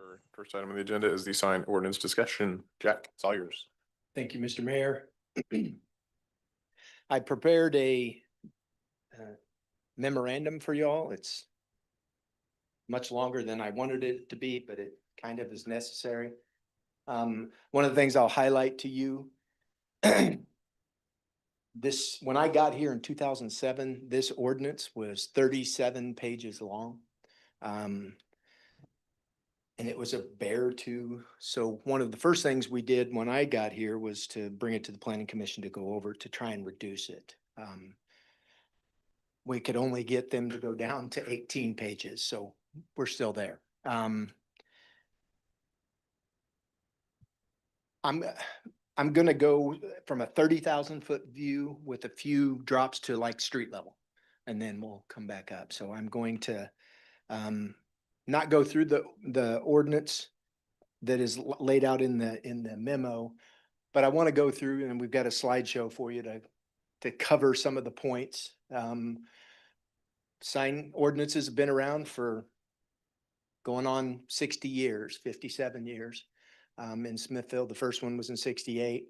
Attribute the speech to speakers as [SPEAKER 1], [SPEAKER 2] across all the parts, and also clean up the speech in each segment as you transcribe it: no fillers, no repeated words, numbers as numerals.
[SPEAKER 1] Our first item on the agenda is the sign ordinance discussion. Jack, it's all yours.
[SPEAKER 2] Thank you, Mr. Mayor. I prepared a memorandum for y'all. It's much longer than I wanted it to be, but it kind of is necessary. One of the things I'll highlight to you, when I got here in 2007, this ordinance was 37 pages long. And it was a bear to, so one of the first things we did when I got here was to bring it to the Planning Commission to go over to try and reduce it. We could only get them to go down to 18 pages, so we're still there. I'm gonna go from a 30,000 foot view with a few drops to like street level, and then we'll come back up. So I'm going to not go through the ordinance that is laid out in the memo, but I want to go through, and we've got a slideshow for you to cover some of the points. Sign ordinances have been around for going on 60 years, 57 years. In Smithfield, the first one was in 68.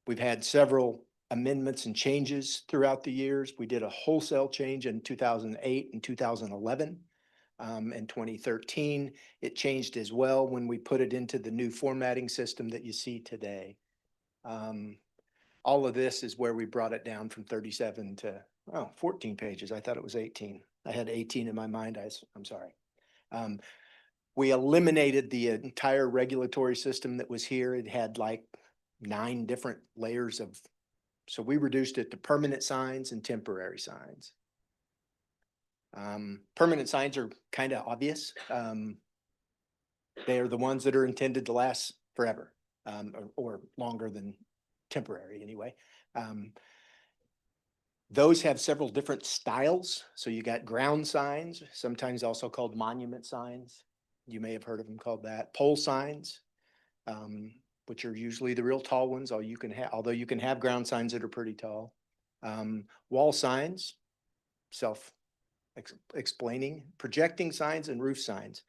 [SPEAKER 2] We've had several amendments and changes throughout the years. We did a wholesale change in 2008 and 2011. In 2013, it changed as well when we put it into the new formatting system that you see today. All of this is where we brought it down from 37 to 14 pages. I thought it was 18. I had 18 in my mind. I'm sorry. We eliminated the entire regulatory system that was here. It had like 9 different layers of, so we reduced it to permanent signs and temporary signs. Permanent signs are kind of obvious. They are the ones that are intended to last forever, or longer than temporary anyway. Those have several different styles. So you got ground signs, sometimes also called monument signs. You may have heard of them called that. Pole signs, which are usually the real tall ones, although you can have ground signs that are pretty tall. Wall signs, self-explaining. Projecting signs and roof signs.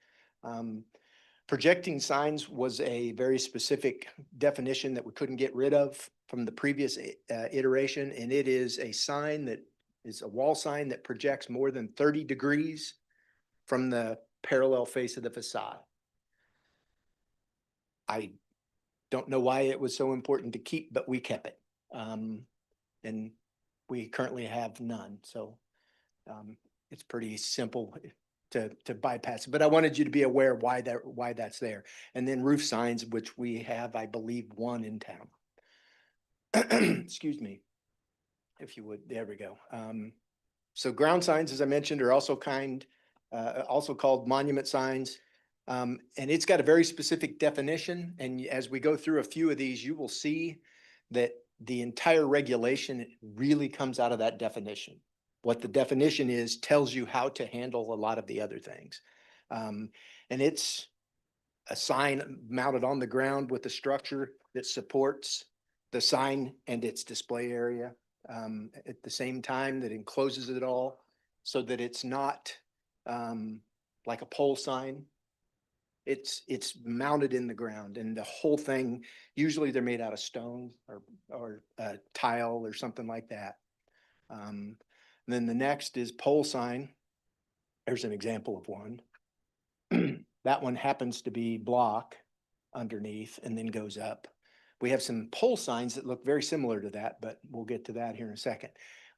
[SPEAKER 2] Projecting signs was a very specific definition that we couldn't get rid of from the previous iteration, and it is a sign that is a wall sign that projects more than 30 degrees from the parallel face of the facade. I don't know why it was so important to keep, but we kept it. And we currently have none. So it's pretty simple to bypass it, but I wanted you to be aware why that's there. And then roof signs, which we have, I believe, 1 in town. Excuse me, if you would. There we go. So ground signs, as I mentioned, are also called monument signs. And it's got a very specific definition. And as we go through a few of these, you will see that the entire regulation really comes out of that definition. What the definition is tells you how to handle a lot of the other things. And it's a sign mounted on the ground with a structure that supports the sign and its display area at the same time that encloses it all so that it's not like a pole sign. It's mounted in the ground, and the whole thing, usually they're made out of stone or tile or something like that. Then the next is pole sign. There's an example of one. That one happens to be block underneath and then goes up. We have some pole signs that look very similar to that, but we'll get to that here in a second.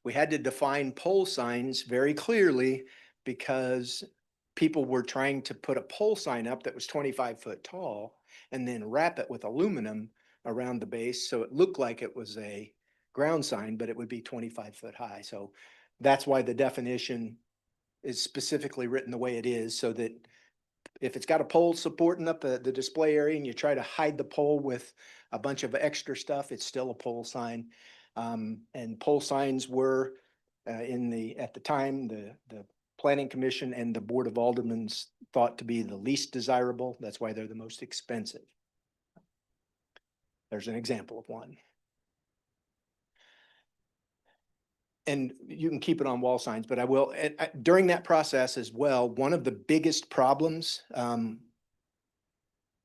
[SPEAKER 2] We had to define pole signs very clearly because people were trying to put a pole sign up that was 25 foot tall and then wrap it with aluminum around the base so it looked like it was a ground sign, but it would be 25 foot high. So that's why the definition is specifically written the way it is, so that if it's got a pole supporting up the display area and you try to hide the pole with a bunch of extra stuff, it's still a pole sign. And pole signs were at the time, the Planning Commission and the Board of Aldermen thought to be the least desirable. That's why they're the most expensive. There's an example of one. and you can keep it on wall signs, but I will, during that process as well, one of the biggest problems,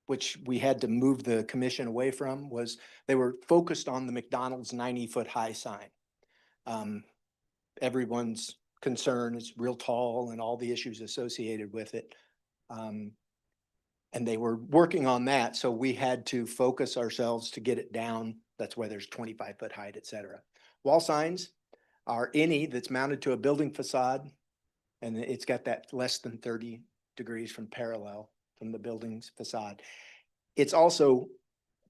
[SPEAKER 2] which we had to move the commission away from, was they were focused on the McDonald's 90-foot high sign. Everyone's concern is real tall and all the issues associated with it. And they were working on that, so we had to focus ourselves to get it down. That's why there's 25-foot height, et cetera. Wall signs are any that's mounted to a building facade, and it's got that less than 30 degrees from parallel from the building's facade. It's also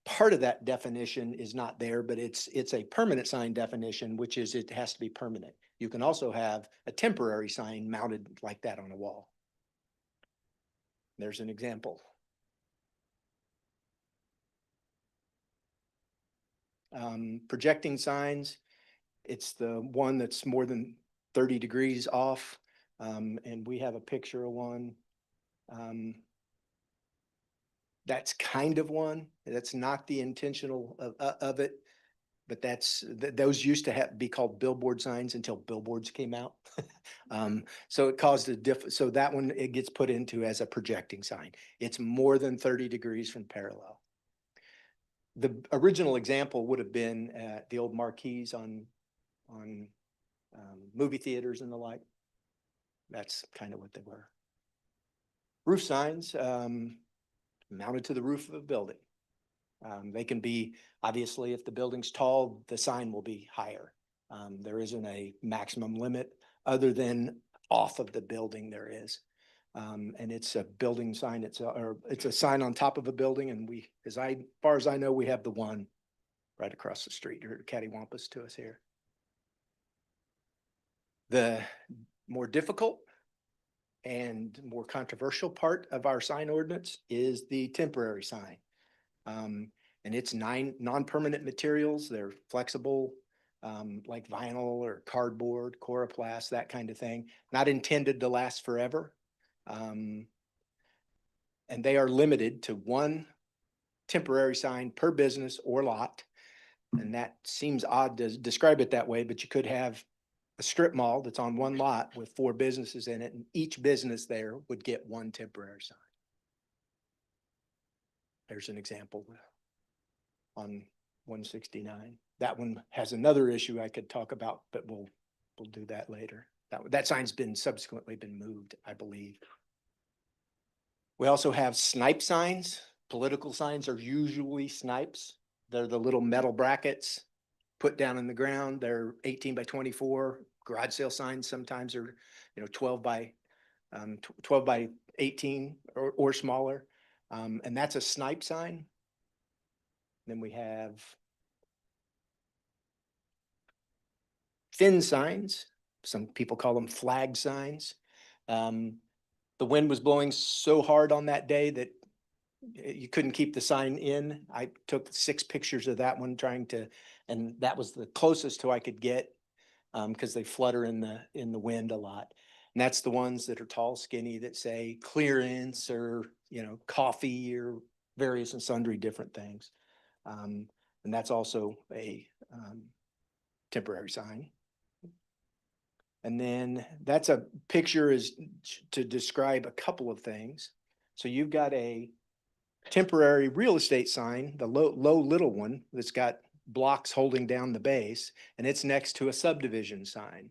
[SPEAKER 2] part of that definition is not there, but it's a permanent sign definition, which is it has to be permanent. You can also have a temporary sign mounted like that on a wall. There's an example. Projecting signs, it's the one that's more than 30 degrees off. And we have a picture of one. That's kind of one. That's not the intentional of it, but those used to be called billboard signs until billboards came out. So it caused so that one, it gets put into as a projecting sign. It's more than 30 degrees from parallel. The original example would have been the old marquees on movie theaters and the like. That's kind of what they were. Roof signs mounted to the roof of a building. They can be, obviously, if the building's tall, the sign will be higher. There isn't a maximum limit other than off of the building there is. And it's a building sign. It's a sign on top of a building. And as far as I know, we have the one right across the street or cattywampus to us here. The more difficult and more controversial part of our sign ordinance is the temporary sign. And it's 9 non-permanent materials. They're flexible, like vinyl or cardboard, coroplast, that kind of thing. Not intended to last forever. And they are limited to 1 temporary sign per business or lot. And that seems odd to describe it that way, but you could have a strip mall that's on 1 lot with 4 businesses in it, and each business there would get 1 temporary sign. There's an example on 169. That one has another issue I could talk about, but we'll do that later. That sign's been subsequently been moved, I believe. We also have snipe signs. Political signs are usually snipes. They're the little metal brackets put down in the ground. They're 18 by 24. Garage sale signs sometimes are, 12 by 18 or smaller. And that's a snipe sign. Then we have fin signs. Some people call them flag signs. The wind was blowing so hard on that day that you couldn't keep the sign in. I took 6 pictures of that one and that was the closest to I could get because they flutter in the wind a lot. And that's the ones that are tall, skinny, that say clearance or, coffee or various and sundry different things. And that's also a temporary sign. And then that's a picture is to describe a couple of things. So you've got a temporary real estate sign, the low little one that's got blocks holding down the base, and it's next to a subdivision sign.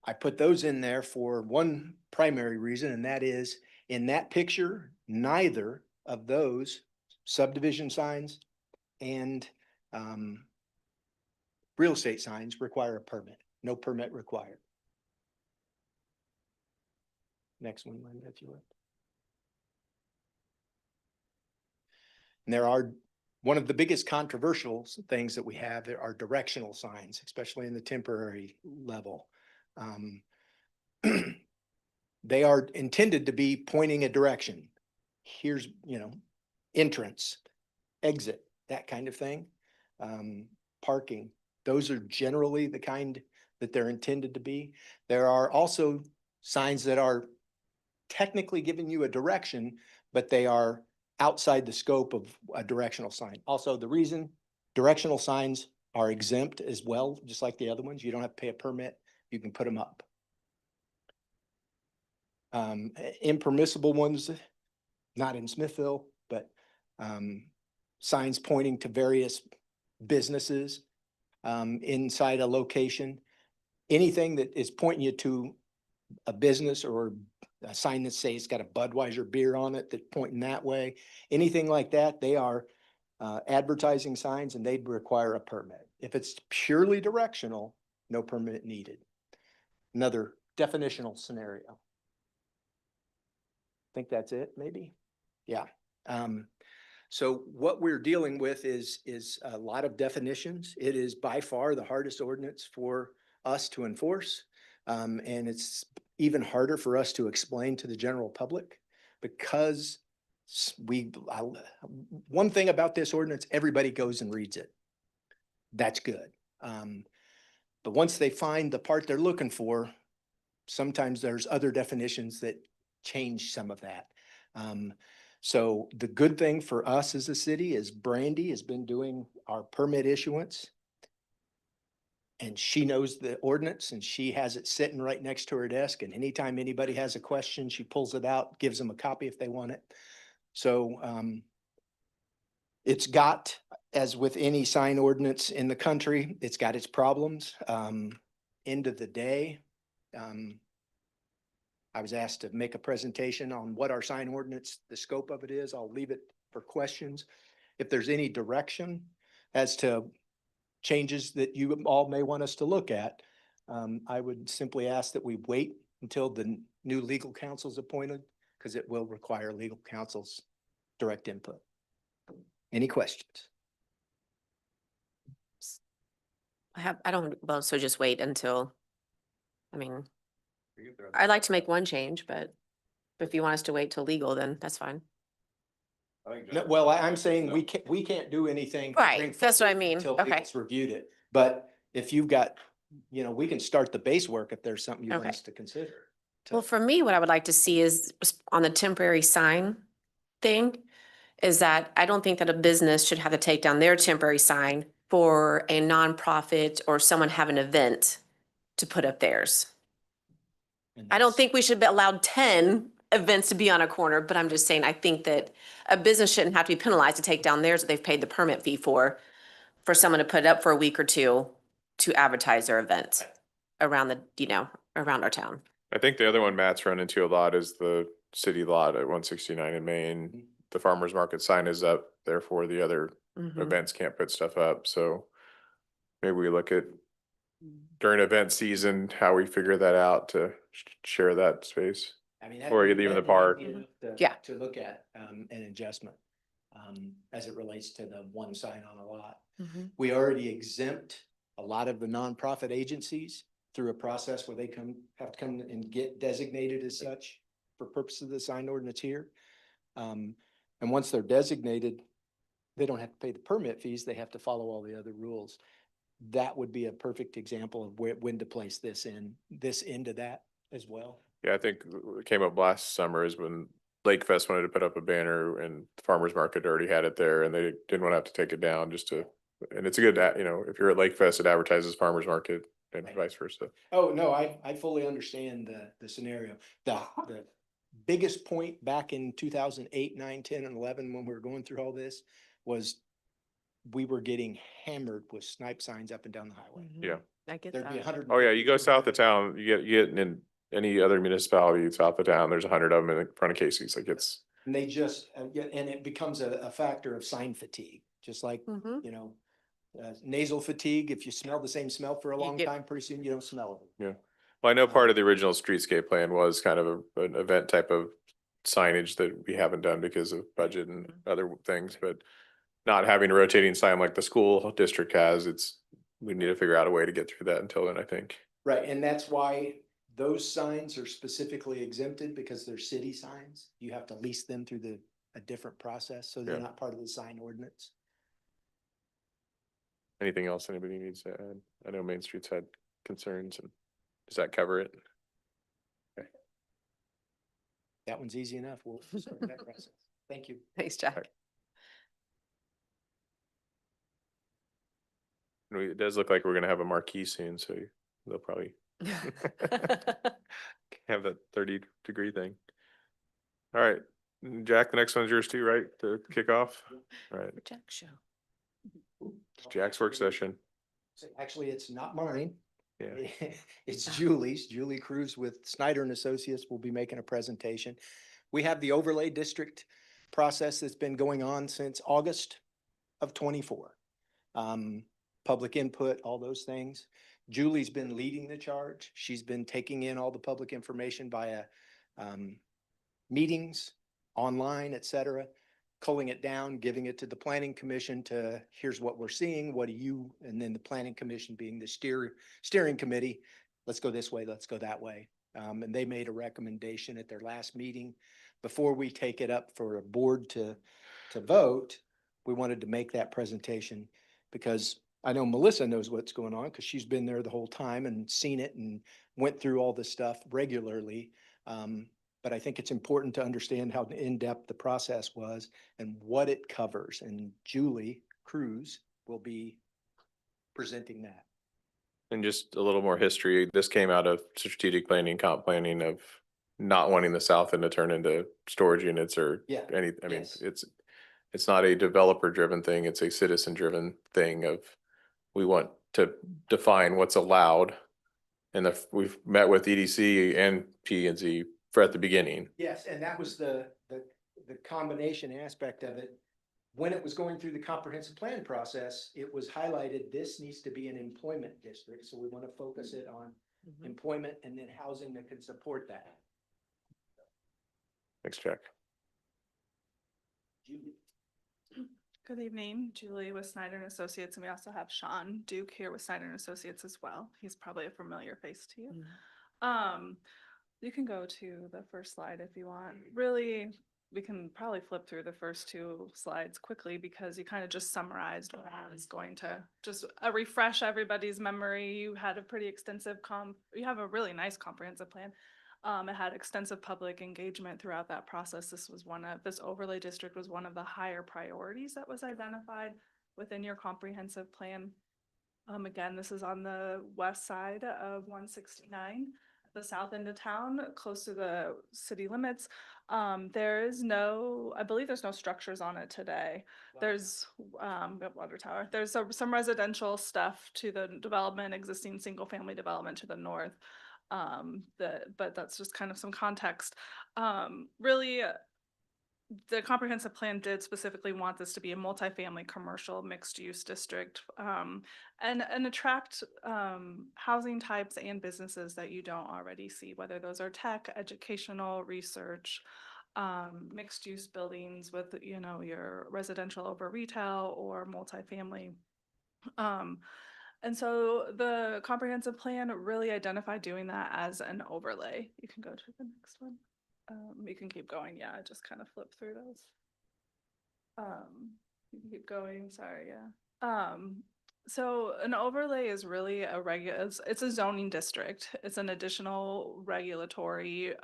[SPEAKER 2] I put those in there for one primary reason, and that is in that picture, neither of those subdivision signs and real estate signs require a permit. No permit required. Next one, Linda, if you would. And there are one of the biggest controversial things that we have are directional signs, especially in the temporary level. They are intended to be pointing a direction. Here's, entrance, exit, that kind of thing. Parking. Those are generally the kind that they're intended to be. There are also signs that are technically giving you a direction, but they are outside the scope of a directional sign. Also, the reason directional signs are exempt as well, just like the other ones. You don't have to pay a permit. You can put them up. Impermissible ones, not in Smithville, but signs pointing to various businesses inside a location. Anything that is pointing you to a business or a sign that says it's got a Budweiser beer on it that pointing that way, anything like that, they are advertising signs and they'd require a permit. If it's purely directional, no permit needed. Another definitional scenario. Think that's it, maybe? Yeah. So what we're dealing with is a lot of definitions. It is by far the hardest ordinance for us to enforce. And it's even harder for us to explain to the general public because one thing about this ordinance, everybody goes and reads it. That's good. But once they find the part they're looking for, sometimes there's other definitions that change some of that. So the good thing for us as a city is Brandy has been doing our permit issuance. And she knows the ordinance and she has it sitting right next to her desk. And anytime anybody has a question, she pulls it out, gives them a copy if they want it. So it's got, as with any sign ordinance in the country, it's got its problems. End of the day, I was asked to make a presentation on what our sign ordinance, the scope of it is. I'll leave it for questions. If there's any direction as to changes that you all may want us to look at, I would simply ask that we wait until the new legal counsel is appointed, because it will require legal counsel's direct input. Any questions?
[SPEAKER 3] So just wait until, I mean, I'd like to make one change, but if you want us to wait till legal, then that's fine.
[SPEAKER 2] No, well, I'm saying we can't do anything.
[SPEAKER 3] Right, that's what I mean.
[SPEAKER 2] Until
[SPEAKER 3] Okay.
[SPEAKER 2] legal's reviewed it. But if you've got, we can start the base work if there's something you want
[SPEAKER 3] Okay.
[SPEAKER 2] us to consider.
[SPEAKER 3] Well, for me, what I would like to see is on the temporary sign thing, is that I don't think that a business should have to take down their temporary sign for a nonprofit or someone have an event to put up theirs.
[SPEAKER 2] And
[SPEAKER 3] I don't
[SPEAKER 2] that's-
[SPEAKER 3] think we should be allowed 10 events to be on a corner, but I'm just saying, I think that a business shouldn't have to be penalized to take down theirs that they've paid the permit fee for someone to put it up for a week or two to advertise their event around around our town.
[SPEAKER 1] I think the other one Matt's run into a lot is the city lot at 169 in Maine. The farmer's market sign is up, therefore the other
[SPEAKER 3] Mhm.
[SPEAKER 1] events can't put stuff up, so maybe we look at during event season, how we figure that out to share that space.
[SPEAKER 2] I mean,
[SPEAKER 1] Or you leave in the
[SPEAKER 2] that might
[SPEAKER 1] park.
[SPEAKER 2] be enough to-
[SPEAKER 3] Yeah.
[SPEAKER 2] To look at, an adjustment, as it relates to the one sign on a lot.
[SPEAKER 3] Mhm.
[SPEAKER 2] We already exempt a lot of the nonprofit agencies through a process where they have to come and get designated as such for purposes of the sign ordinance here. And once they're designated, they don't have to pay the permit fees. They have to follow all the other rules. That would be a perfect example of when to place this into that as well.
[SPEAKER 1] Yeah, I think what came up last summer is when Lake Fest wanted to put up a banner and the farmer's market already had it there and they didn't want to have to take it down and it's a good, if you're at Lake Fest, it advertises farmer's market and
[SPEAKER 2] Right.
[SPEAKER 1] vice versa.
[SPEAKER 2] Oh, no, I fully understand the scenario. The biggest point back in 2008, 9, 10, and 11, when we were going through all this, was we were getting hammered with snipe signs up and down the highway.
[SPEAKER 3] Mhm.
[SPEAKER 1] Yeah.
[SPEAKER 3] I get
[SPEAKER 2] There'd be
[SPEAKER 3] that.
[SPEAKER 2] 100.
[SPEAKER 1] Oh yeah, you go south of town, you get in any other municipality south of town, there's 100 of them in front of Casey's, like it's.
[SPEAKER 2] And they just, and it becomes a factor of sign fatigue, just like,
[SPEAKER 3] Mhm.
[SPEAKER 2] nasal fatigue. If you smell the same smell for a
[SPEAKER 3] You
[SPEAKER 2] long
[SPEAKER 3] get-
[SPEAKER 2] time, pretty soon you don't smell it.
[SPEAKER 1] Yeah, well, I know part of the original streetscape plan was kind of an event type of signage that we haven't done because of budget and other things, but not having a rotating sign like the school district has, we need to figure out a way to get through that until then, I think.
[SPEAKER 2] Right, and that's why those signs are specifically exempted because they're city signs. You have to lease them through a different process, so they're
[SPEAKER 1] Yeah.
[SPEAKER 2] not part of the sign ordinance.
[SPEAKER 1] Anything else anybody needs to add? I know Main Street's had concerns, and does that cover it?
[SPEAKER 2] That one's easy enough. We'll start that process. Thank you.
[SPEAKER 3] Thanks, Jack.
[SPEAKER 1] Right. It does look like we're gonna have a marquee soon, so they'll probably have that 30-degree thing. All right, Jack, the next one's yours too, right? To kick off? All right,
[SPEAKER 3] Jack show.
[SPEAKER 1] it's Jack's work session.
[SPEAKER 2] So actually, it's not mine.
[SPEAKER 1] Yeah.
[SPEAKER 2] It's Julie's. Julie Cruz with Snyder and Associates will be making a presentation. We have the overlay district process that's been going on since August of 24. Public input, all those things. Julie's been leading the charge. She's been taking in all the public information via meetings, online, et cetera, culling it down, giving it to the planning commission to, here's what we're seeing, what do you, and then the planning commission being the steering committee, let's go this way, let's go that way. And they made a recommendation at their last meeting. Before we take it up for a board to vote, we wanted to make that presentation because I know Melissa knows what's going on because she's been there the whole time and seen it and went through all this stuff regularly. But I think it's important to understand how in-depth the process was and what it covers. And Julie Cruz will be presenting that.
[SPEAKER 1] And just a little more history. This came out of strategic planning, comp planning of not wanting the south end to turn into storage units or
[SPEAKER 2] Yeah,
[SPEAKER 1] any, I mean,
[SPEAKER 2] yes.
[SPEAKER 1] it's not a developer driven thing. It's a citizen driven thing of we want to define what's allowed. And we've met with EDC and P and Z for at the beginning.
[SPEAKER 2] Yes, and that was the combination aspect of it. When it was going through the comprehensive plan process, it was highlighted, this needs to be an employment district. So we want to focus it on employment and then housing that can support that.
[SPEAKER 1] Thanks, Jack.
[SPEAKER 2] Julie.
[SPEAKER 4] Good evening, Julie with Snyder and Associates, and we also have Sean Duke here with Snyder and Associates as well. He's probably a familiar face to you. You can go to the first slide if you want. Really, we can probably flip through the first two slides quickly because you kind of just summarized what I was going to just refresh everybody's memory. You had a pretty extensive you have a really nice comprehensive plan. It had extensive public engagement throughout that process. This overlay district was one of the higher priorities that was identified within your comprehensive plan. Again, this is on the west side of 169, the south end of town, close to the city limits. There is no, I believe there's no structures on it today. There's water tower. There's some residential stuff to the development, existing single family development to the north. But that's just kind of some context. Really, the comprehensive plan did specifically want this to be a multifamily commercial mixed use district, and attract housing types and businesses that you don't already see, whether those are tech, educational, research, mixed use buildings with, you know, your residential over retail or multifamily. And so the comprehensive plan really identified doing that as an overlay. You can go to the next one. You can keep going. Yeah, I just kind of flip through those. You can keep going. Sorry. Yeah. So an overlay is really it's a zoning district. It's an additional regulatory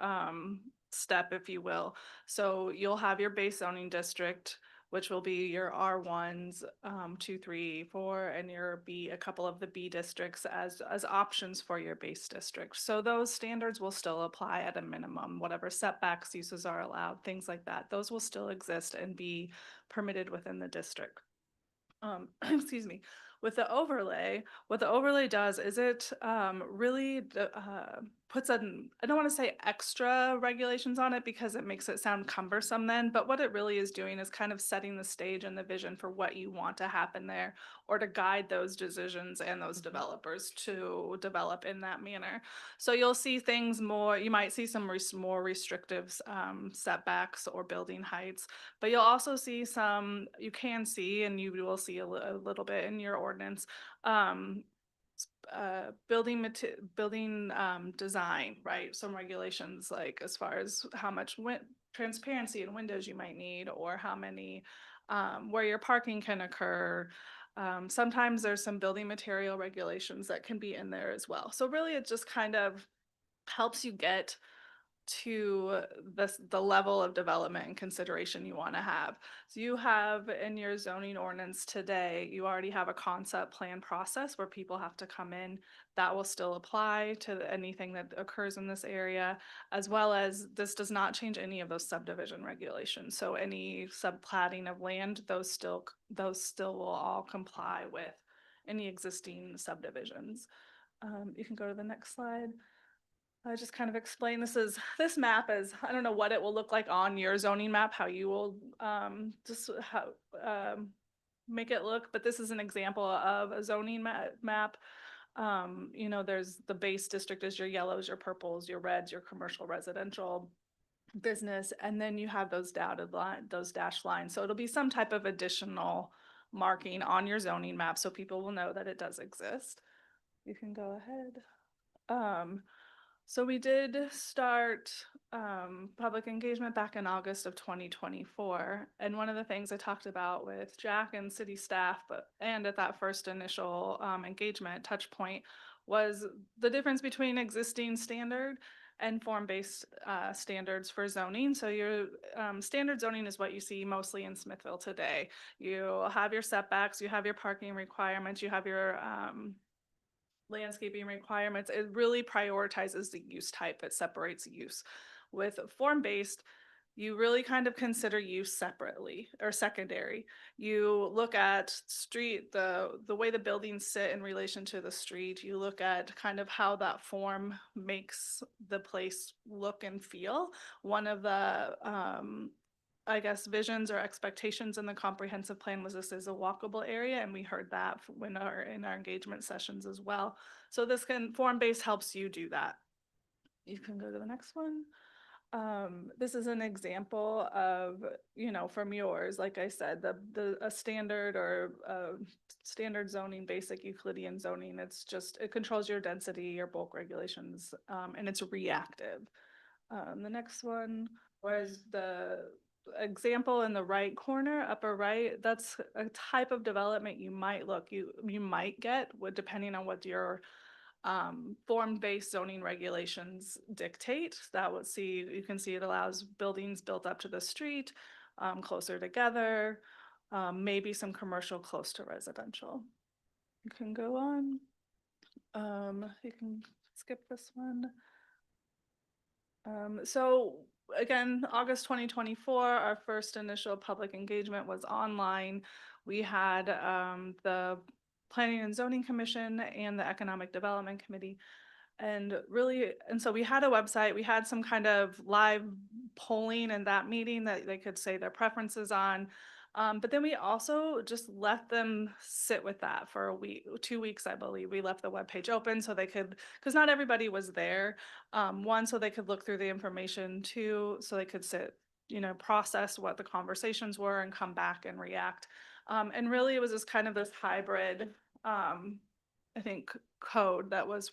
[SPEAKER 4] step, if you will. So you'll have your base zoning district, which will be your R1s, 2, 3, 4, and a couple of the B districts as options for your base district. So those standards will still apply at a minimum, whatever setbacks, uses are allowed, things like that. Those will still exist and be permitted within the district. Excuse me. With the overlay, what the overlay does is it really puts I don't want to say extra regulations on it because it makes it sound cumbersome then, but what it really is doing is kind of setting the stage and the vision for what you want to happen there, or to guide those decisions and those developers to develop in that manner. So you'll see things more, you might see some more restrictive setbacks or building heights, but you'll also see you can see, and you will see a little bit in your ordinance, building design, right? Some regulations, like as far as how much transparency in windows you might need, or how many, where your parking can occur. Sometimes there's some building material regulations that can be in there as well. So really it just kind of helps you get to the level of development and consideration you want to have. So you have in your zoning ordinance today, you already have a concept plan process where people have to come in. That will still apply to anything that occurs in this area, as well as this does not change any of those subdivision regulations. So any subplatting of land, those still will all comply with any existing subdivisions. You can go to the next slide. I just kind of explain this map is, I don't know what it will look like on your zoning map, how you will make it look, but this is an example of a zoning map. You know, there's the base district is your yellows, your purples, your reds, your commercial, residential, business, and then you have those dotted line, those dashed lines. So it'll be some type of additional marking on your zoning map so people will know that it does exist. You can go ahead. So we did start public engagement back in August of 2024. And one of the things I talked about with Jack and city staff, and at that first initial engagement touch point, was the difference between existing standard and form-based standards for zoning. So your standard zoning is what you see mostly in Smithville today. You have your setbacks, you have your parking requirements, you have your landscaping requirements. It really prioritizes the use type. It separates use. With form-based, you really kind of consider use separately or secondary. You look at street, the way the buildings sit in relation to the street. You look at kind of how that form makes the place look and feel. One of the I guess visions or expectations in the comprehensive plan was this is a walkable area, and we heard that in our engagement sessions as well. So this form-based helps you do that. You can go to the next one. This is an example of, you know, from yours, like I said, a standard or standard zoning, basic Euclidean zoning. It's just, it controls your density, your bulk regulations, and it's reactive. The next one was the example in the right corner, upper right. That's a type of development you might you might get, depending on what your form-based zoning regulations dictate. That would you can see it allows buildings built up to the street, closer together, maybe some commercial close to residential. You can go on. You can skip this one. So again, August 2024, our first initial public engagement was online. We had the Planning and Zoning Commission and the Economic Development Committee. And so we had a website, we had some kind of live polling in that meeting that they could say their preferences on. But then we also just let them sit with that for a week, 2 weeks, I believe. We left the webpage open so they could, because not everybody was there. One, so they could look through the information. Two, so they could sit, you know, process what the conversations were and come back and react. And really it was just kind of this hybrid, I think, code that was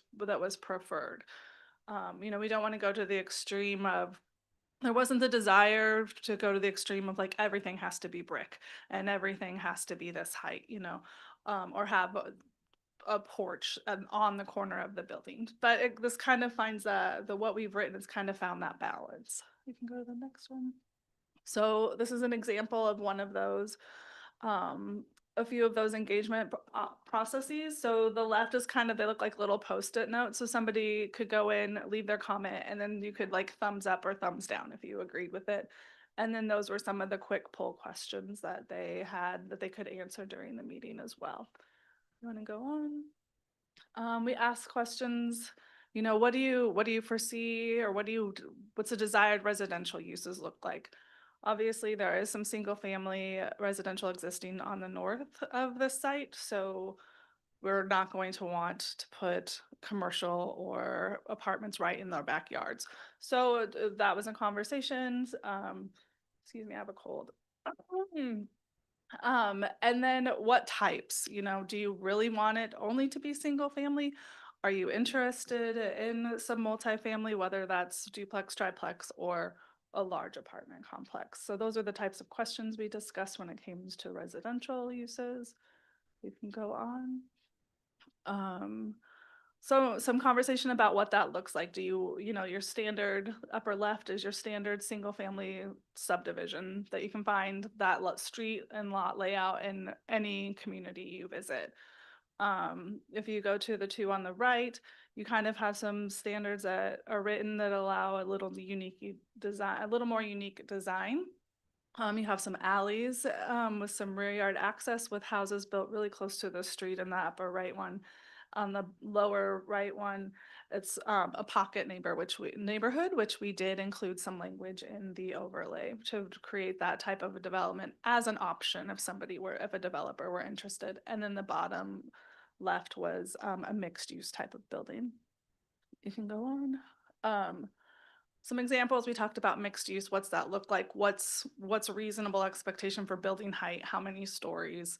[SPEAKER 4] preferred. You know, we don't want to go to the extreme of, there wasn't the desire to go to the extreme of like everything has to be brick and everything has to be this height, you know, or have a porch on the corner of the building. But this kind of finds what we've written has kind of found that balance. You can go to the next one. So this is an example of one of those, a few of those engagement processes. So the left is kind of, they look like little Post-it notes. So somebody could go in, leave their comment, and then you could like thumbs up or thumbs down if you agreed with it. And then those were some of the quick poll questions that they had that they could answer during the meeting as well. You want to go on? We asked questions, you know, what do you foresee, or what's the desired residential uses look like? Obviously, there is some single family residential existing on the north of this site, so we're not going to want to put commercial or apartments right in their backyards. So that was in conversations. Excuse me, I have a cold. And then what types, you know, do you really want it only to be single family? Are you interested in some multifamily, whether that's duplex, triplex, or a large apartment complex? So those are the types of questions we discussed when it came to residential uses. We can go on. So some conversation about what that looks like. Do you know, your standard upper left is your standard single family subdivision that you can find that street and lot layout in any community you visit. If you go to the two on the right, you kind of have some standards that are written that allow a little unique design, a little more unique design. You have some alleys with some rear yard access with houses built really close to the street in the upper right one. On the lower right one, it's a pocket neighborhood, which we did include some language in the overlay to create that type of a development as an option if a developer were interested. And then the bottom left was a mixed use type of building. You can go on. Some examples, we talked about mixed use. What's that look like? What's a reasonable expectation for building height? How many stories?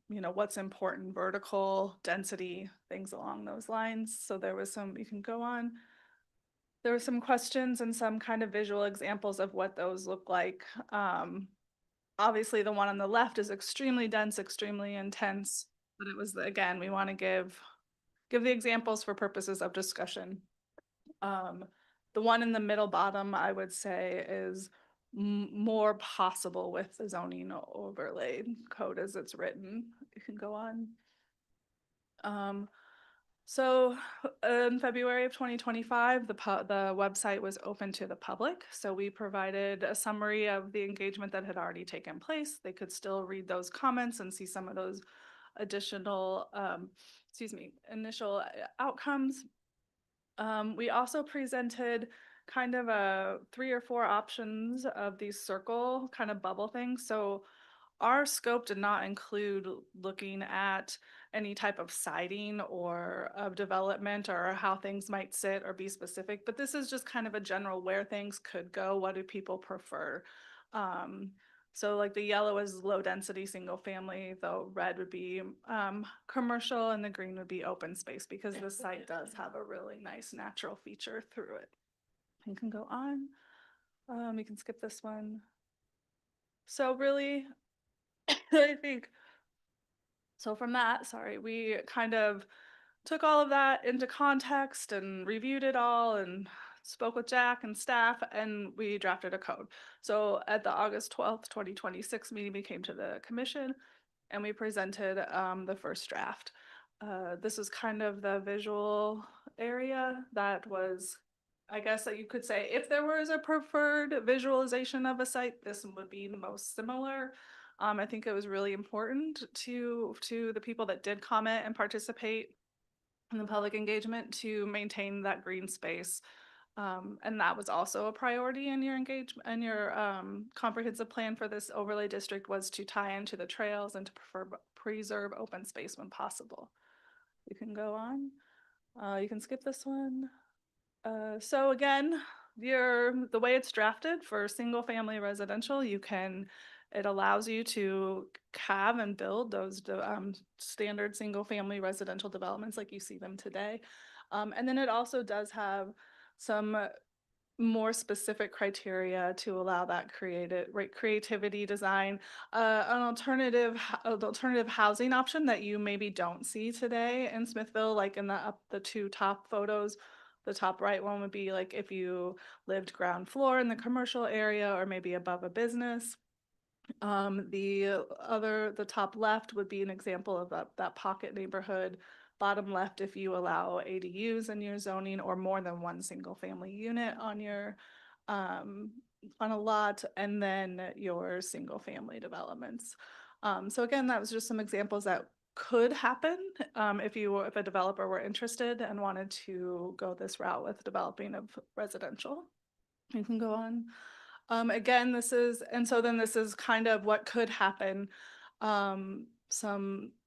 [SPEAKER 4] You know, what's important, vertical, density, things along those lines. So there was some, you can go on. There were some questions and some kind of visual examples of what those look like. Obviously the one on the left is extremely dense, extremely intense, but it was, again, we want to give the examples for purposes of discussion. The one in the middle bottom, I would say, is more possible with the zoning overlay code as it's written. You can go on. So in February of 2025, the website was open to the public. So we provided a summary of the engagement that had already taken place. They could still read those comments and see some of those additional, initial outcomes. We also presented kind of 3 or 4 options of these circle kind of bubble things. So our scope did not include looking at any type of siding or of development or how things might sit or be specific, but this is just kind of a general where things could go. What do people prefer? So like the yellow is low density single family, the red would be commercial, and the green would be open space, because the site does have a really nice natural feature through it. You can go on. You can skip this one. So really, I think, so from that, sorry, we kind of took all of that into context and reviewed it all and spoke with Jack and staff, and we drafted a code. So at the August 12th, 2026 meeting, we came to the commission and we presented the first draft. This is kind of the visual area that was, I guess that you could say, if there was a preferred visualization of a site, this would be the most similar. I think it was really important to the people that did comment and participate in the public engagement to maintain that green space. And that was also a priority in your engagement and your comprehensive plan for this overlay district, was to tie into the trails and to preserve open space when possible. You can go on. You can skip this one. So again, the way it's drafted for single family residential, it allows you to have and build those standard single family residential developments like you see them today. And then it also does have some more specific criteria to allow that creativity design, an alternative housing option that you maybe don't see today in Smithville, like in the 2 top photos. The top right one would be like if you lived ground floor in the commercial area or maybe above a business. The top left would be an example of that pocket neighborhood. Bottom left, if you allow ADUs in your zoning or more than one single family unit on your on a lot, and then your single family developments. So again, that was just some examples that could happen if a developer were interested and wanted to go this route with developing of residential. You can go on. Again, this is kind of what could happen.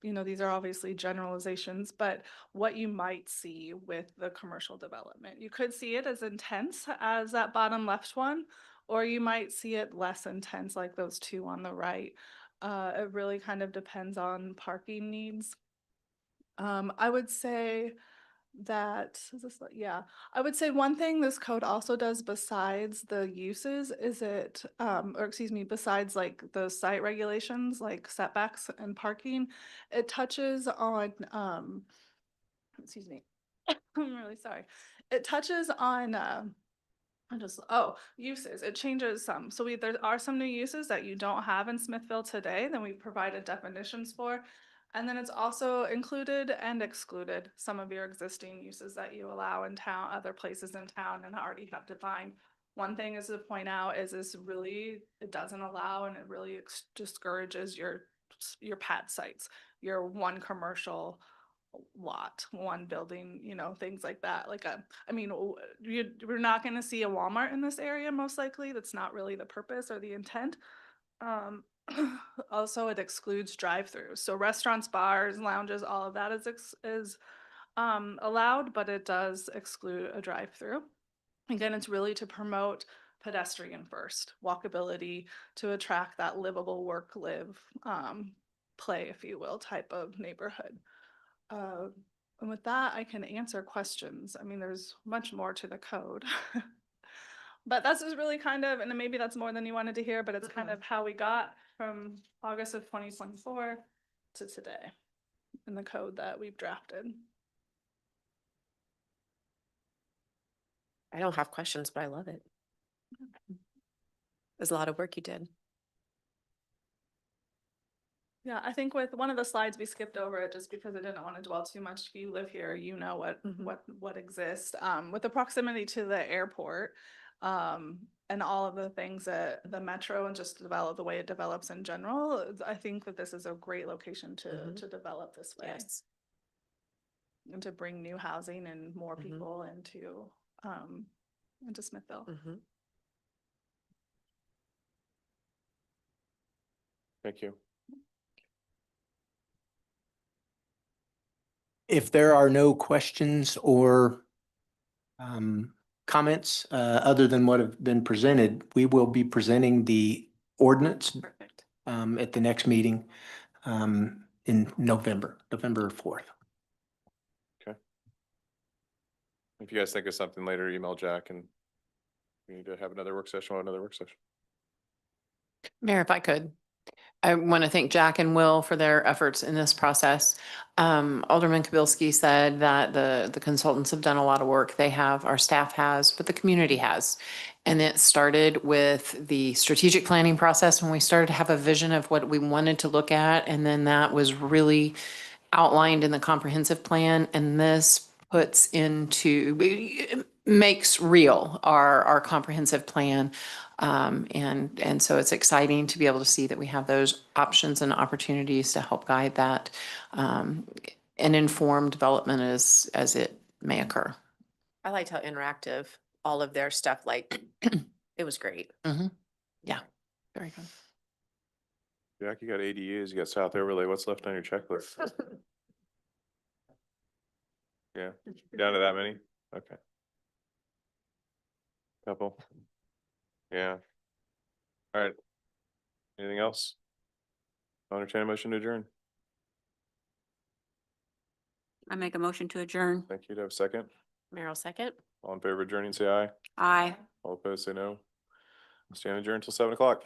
[SPEAKER 4] These are obviously generalizations, but what you might see with the commercial development. You could see it as intense as that bottom left one, or you might see it less intense like those 2 on the right. It really kind of depends on parking needs. I would say that, I would say one thing this code also does besides the uses is besides like the site regulations like setbacks and parking, it touches on excuse me. I'm really sorry. It touches on, uses. It changes some. So there are some new uses that you don't have in Smithville today, then we provided definitions for. And then it's also included and excluded some of your existing uses that you allow in town, other places in town, and already have defined. One thing is to point out is this really, it doesn't allow and it really discourages your pad sites, your one commercial lot, one building, things like that. Like we're not going to see a Walmart in this area, most likely. That's not really the purpose or the intent. Also, it excludes drive-throughs. So restaurants, bars, lounges, all of that is allowed, but it does exclude a drive-through. Again, it's really to promote pedestrian first, walkability, to attract that livable work, live, play, if you will, type of neighborhood. And with that, I can answer questions. I mean, there's much more to the code. But that's just really kind of, and maybe that's more than you wanted to hear, but it's kind of how we got from August of 2024 to today in the code that we've drafted.
[SPEAKER 3] I don't have questions, but I love it. There's a lot of work you did.
[SPEAKER 4] Yeah, I think with one of the slides, we skipped over it just because I didn't want to dwell too much. If you live here, you know what exists. With the proximity to the airport, and all of the things that the metro and just develop the way it develops in general, I think that this is a great location to develop this way.
[SPEAKER 3] Yes.
[SPEAKER 4] And to bring new housing and more people into Smithville.
[SPEAKER 1] Thank you.
[SPEAKER 2] If there are no questions or comments other than what have been presented, we will be presenting the ordinance
[SPEAKER 3] Perfect.
[SPEAKER 2] at the next meeting in November 4th.
[SPEAKER 1] If you guys think of something later, email Jack and we need to have another work session or another work session.
[SPEAKER 5] Mayor, if I could, I want to thank Jack and Will for their efforts in this process. Alderman Kabilski said that the consultants have done a lot of work. They have, our staff has, but the community has. And it started with the strategic planning process when we started to have a vision of what we wanted to look at. And then that was really outlined in the comprehensive plan. And this puts into, makes real our comprehensive plan. And so it's exciting to be able to see that we have those options and opportunities to help guide that and inform development as it may occur.
[SPEAKER 3] I liked how interactive all of their stuff, like, it was great.
[SPEAKER 5] Yeah, very good.
[SPEAKER 1] Jack, you got ADUs, you got South Overlay. What's left on your checklist? Yeah, down to that many? Okay. Couple. Yeah. All right. Anything else? I'll entertain a motion to adjourn.
[SPEAKER 6] I make a motion to adjourn.
[SPEAKER 1] Thank you. To have a second.
[SPEAKER 3] Meryl, second.
[SPEAKER 1] All in favor of adjourning, say aye.
[SPEAKER 6] Aye.
[SPEAKER 1] All opposed, say no. Stand adjourned until 7 o'clock.